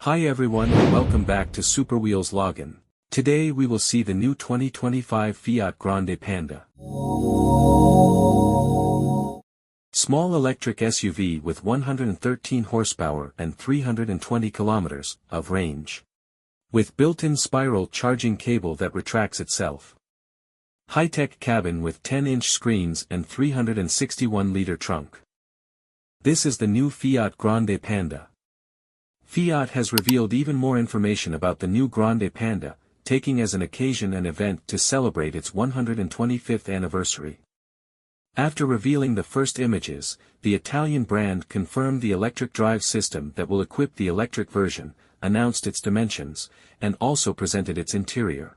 Hi everyone and welcome back to SuperWheels Login. Today we will see the new 2025 Fiat Grande Panda. Small electric SUV with 113 horsepower and 320 kilometers of range. With built-in spiral charging cable that retracts itself. High-tech cabin with 10-inch screens and 361-liter trunk. This is the new Fiat Grande Panda. Fiat has revealed even more information about the new Grande Panda, taking as an occasion an event to celebrate its 125th anniversary. After revealing the first images, the Italian brand confirmed the electric drive system that will equip the electric version, announced its dimensions, and also presented its interior.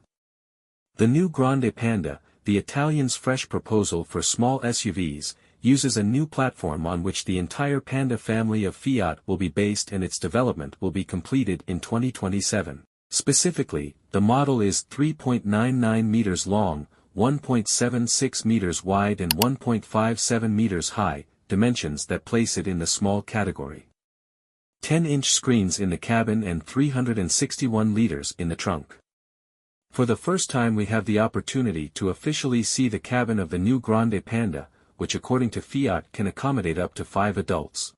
The new Grande Panda, the Italians' fresh proposal for small SUVs, uses a new platform on which the entire Panda family of Fiat will be based, and its development will be completed in 2027. Specifically, the model is 3.99 meters long, 1.76 meters wide and 1.57 meters high, dimensions that place it in the small category. 10-inch screens in the cabin and 361 liters in the trunk. For the first time we have the opportunity to officially see the cabin of the new Grande Panda, which according to Fiat can accommodate up to 5 adults.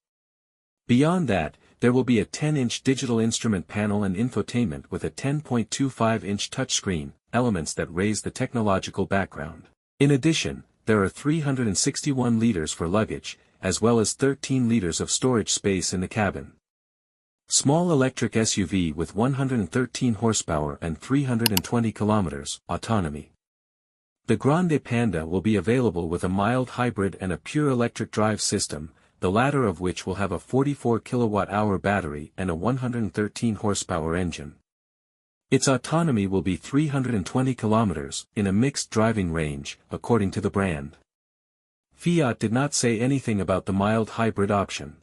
Beyond that, there will be a 10-inch digital instrument panel and infotainment with a 10.25-inch touchscreen, elements that raise the technological background. In addition, there are 361 liters for luggage, as well as 13 liters of storage space in the cabin. Small electric SUV with 113 horsepower and 320 kilometers autonomy. The Grande Panda will be available with a mild hybrid and a pure electric drive system, the latter of which will have a 44 kilowatt-hour battery and a 113 horsepower engine. Its autonomy will be 320 kilometers, in a mixed driving range, according to the brand. Fiat did not say anything about the mild hybrid option.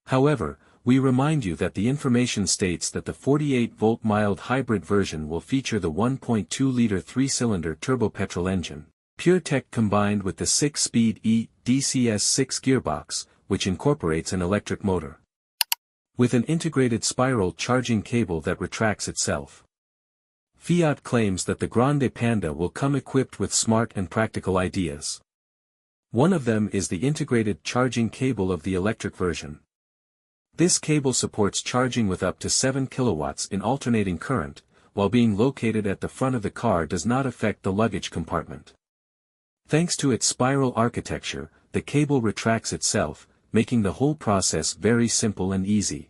However, we remind you that the information states that the 48-volt mild hybrid version will feature the 1.2-liter 3-cylinder turbo-petrol engine, pure tech combined with the 6-speed DCS6 gearbox, which incorporates an electric motor. With an integrated spiral charging cable that retracts itself. Fiat claims that the Grande Panda will come equipped with smart and practical ideas. One of them is the integrated charging cable of the electric version. This cable supports charging with up to 7 kilowatts in alternating current, while being located at the front of the car does not affect the luggage compartment. Thanks to its spiral architecture, the cable retracts itself, making the whole process very simple and easy.